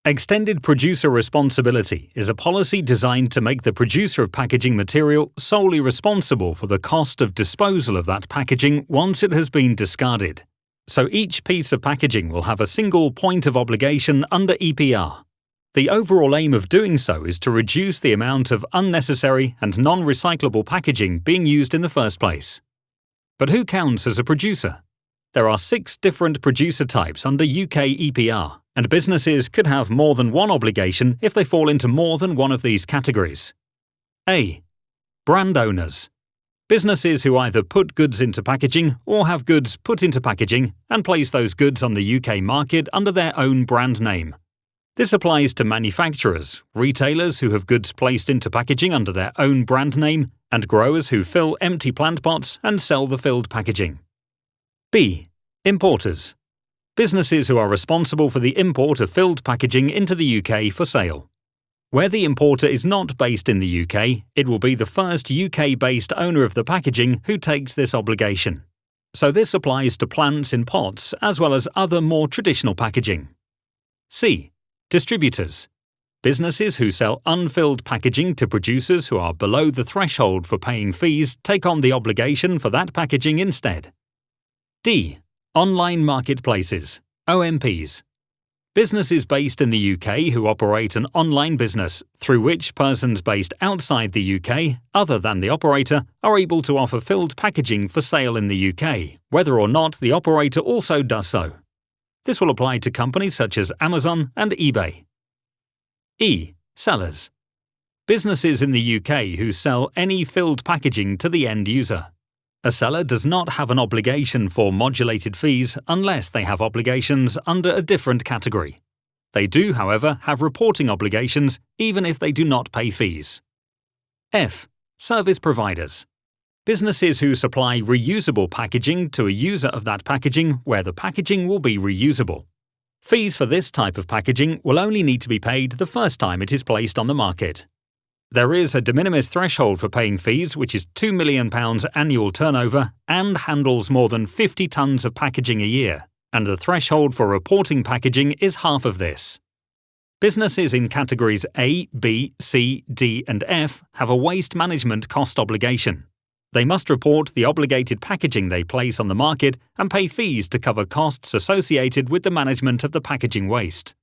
Extended producer responsibility is a policy designed to make the producer of packaging material solely responsible for the cost of disposal of that packaging once it has been discarded. So each piece of packaging will have a single point of obligation under EPR. The overall aim of doing so is to reduce the amount of unnecessary and non-recyclable packaging being used in the first place. But who counts as a producer? There are 6 different producer types under UK EPR, and businesses could have more than one obligation if they fall into more than one of these categories. A. Brand owners. Businesses who either put goods into packaging or have goods put into packaging and place those goods on the UK market under their own brand name. This applies to manufacturers, retailers who have goods placed into packaging under their own brand name, and growers who fill empty plant pots and sell the filled packaging. B. Importers. Businesses who are responsible for the import of filled packaging into the UK for sale. Where the importer is not based in the UK, it will be the first UK-based owner of the packaging who takes this obligation. So this applies to plants in pots as well as other more traditional packaging. C. Distributors. Businesses who sell unfilled packaging to producers who are below the threshold for paying fees take on the obligation for that packaging instead. D. Online marketplaces, OMPs. Businesses based in the UK who operate an online business through which persons based outside the UK, other than the operator, are able to offer filled packaging for sale in the UK, whether or not the operator also does so. This will apply to companies such as Amazon and eBay. E. Sellers. Businesses in the UK who sell any filled packaging to the end user. A seller does not have an obligation for modulated fees unless they have obligations under a different category. They do, however, have reporting obligations even if they do not pay fees. F. Service providers. Businesses who supply reusable packaging to a user of that packaging where the packaging will be reusable. Fees for this type of packaging will only need to be paid the first time it is placed on the market. There is a de minimis threshold for paying fees, which is £2 million annual turnover and handles more than 50 tonnes of packaging a year, and the threshold for reporting packaging is half of this. Businesses in categories A, B, C, D and F have a waste management cost obligation. They must report the obligated packaging they place on the market and pay fees to cover costs associated with the management of the packaging waste.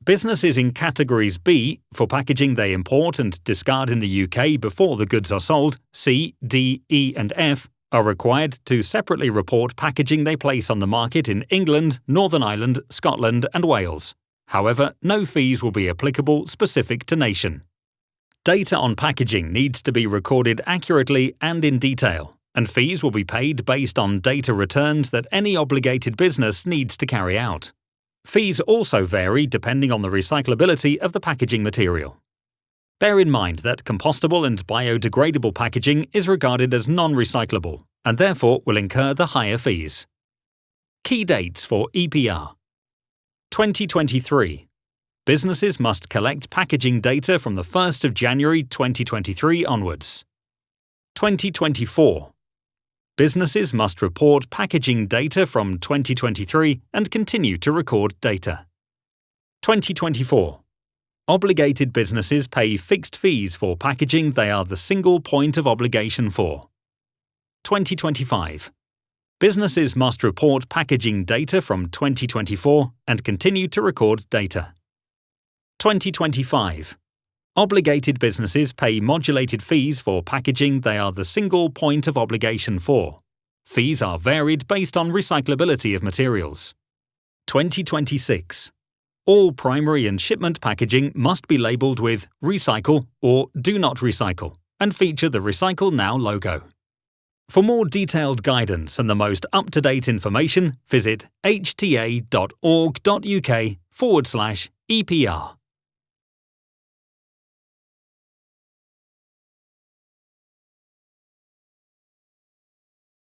Businesses in categories B, for packaging they import and discard in the UK before the goods are sold, C, D, E and F, are required to separately report packaging they place on the market in England, Northern Ireland, Scotland and Wales. However, no fees will be applicable specific to nation. Data on packaging needs to be recorded accurately and in detail, and fees will be paid based on data returns that any obligated business needs to carry out. Fees also vary depending on the recyclability of the packaging material. Bear in mind that compostable and biodegradable packaging is regarded as non-recyclable and therefore will incur the higher fees. Key dates for EPR. 2023. Businesses must collect packaging data from the 1st of January 2023 onwards. 2024. Businesses must report packaging data from 2023 and continue to record data. 2024. Obligated businesses pay fixed fees for packaging they are the single point of obligation for. 2025. Businesses must report packaging data from 2024 and continue to record data. 2025. Obligated businesses pay modulated fees for packaging they are the single point of obligation for. Fees are varied based on recyclability of materials. 2026. All primary and shipment packaging must be labelled with Recycle or Do Not Recycle and feature the Recycle Now logo. For more detailed guidance and the most up-to-date information, visit hta.org.uk/EPR.